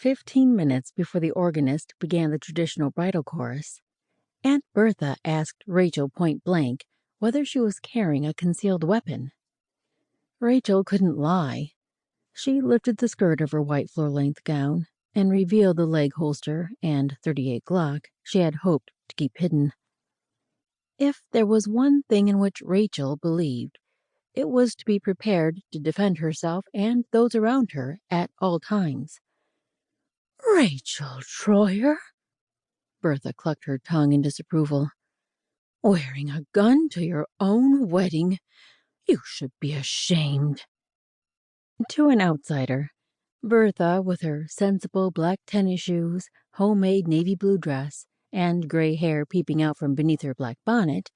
15 minutes before the organist began the traditional bridal chorus, Aunt Bertha asked Rachel point blank whether she was carrying a concealed weapon. Rachel couldn't lie. She lifted the skirt of her white floor-length gown and revealed the leg holster and .38 Glock she had hoped to keep hidden. If there was one thing in which Rachel believed, it was to be prepared to defend herself and those around her at all times. "Rachel Troyer!" Bertha clucked her tongue in disapproval. "Wearing a gun to your own wedding! You should be ashamed." To an outsider, Bertha, with her sensible black tennis shoes, homemade navy blue dress, and gray hair peeping out from beneath her black bonnet,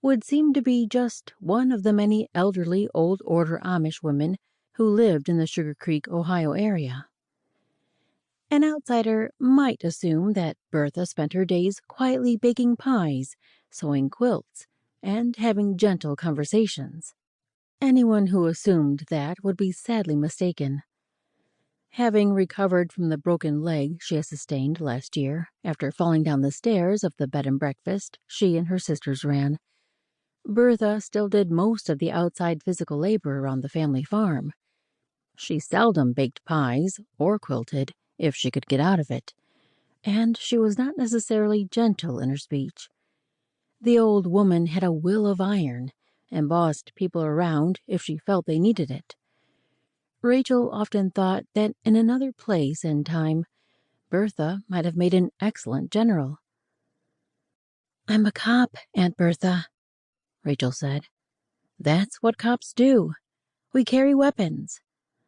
would seem to be just one of the many elderly old order Amish women who lived in the Sugarcreek, Ohio area. An outsider might assume that Bertha spent her days quietly baking pies, sewing quilts, and having gentle conversations. Anyone who assumed that would be sadly mistaken. Having recovered from the broken leg she had sustained last year after falling down the stairs of the bed and breakfast she and her sisters ran, Bertha still did most of the outside physical labor around the family farm. She seldom baked pies or quilted if she could get out of it, and she was not necessarily gentle in her speech. The old woman had a will of iron and bossed people around if she felt they needed it. Rachel often thought that in another place and time, Bertha might have made an excellent general. "I'm a cop, Aunt Bertha," Rachel said. "That's what cops do. We carry weapons.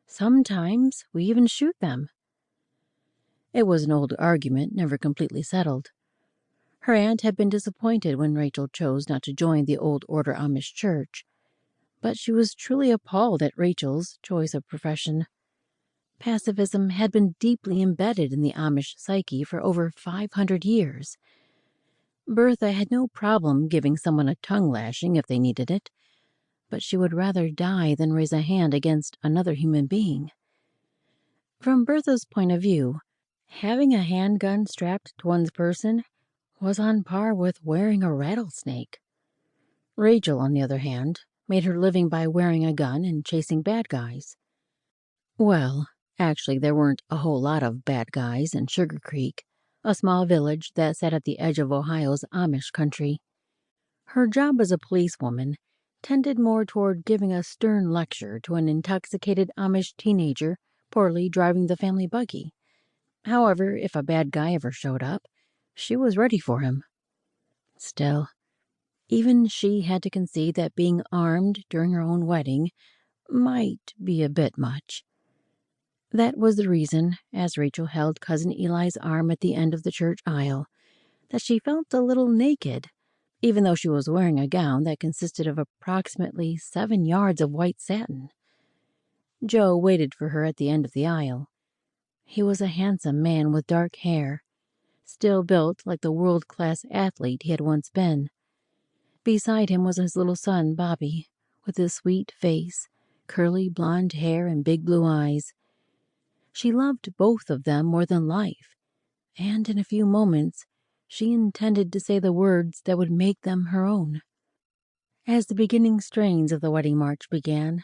Sometimes we even shoot them." It was an old argument, never completely settled. Her aunt had been disappointed when Rachel chose not to join the old order Amish church, but she was truly appalled at Rachel's choice of profession. Pacifism had been deeply embedded in the Amish psyche for over 500 years. Bertha had no problem giving someone a tongue lashing if they needed it, but she would rather die than raise a hand against another human being. From Bertha's point of view, having a handgun strapped to one's person was on par with wearing a rattlesnake. Rachel, on the other hand, made her living by wearing a gun and chasing bad guys. Well, actually, there weren't a whole lot of bad guys in Sugarcreek, a small village that sat at the edge of Ohio's Amish country. Her job as a policewoman tended more toward giving a stern lecture to an intoxicated Amish teenager poorly driving the family buggy. However, if a bad guy ever showed up, she was ready for him. Still, even she had to concede that being armed during her own wedding might be a bit much. That was the reason, as Rachel held Cousin Eli's arm at the end of the church aisle, that she felt a little naked, even though she was wearing a gown that consisted of approximately 7 yards of white satin. Joe waited for her at the end of the aisle. He was a handsome man with dark hair, still built like the world-class athlete he had once been. Beside him was his little son, Bobby, with his sweet face, curly blonde hair, and big blue eyes. She loved both of them more than life, and in a few moments she intended to say the words that would make them her own. As the beginning strains of the wedding march began,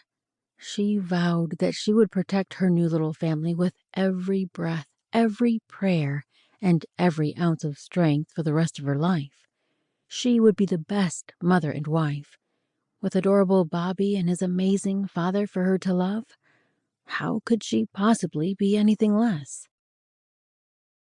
she vowed that she would protect her new little family with every breath, every prayer, and every ounce of strength for the rest of her life. She would be the best mother and wife. With adorable Bobby and his amazing father for her to love, how could she possibly be anything less?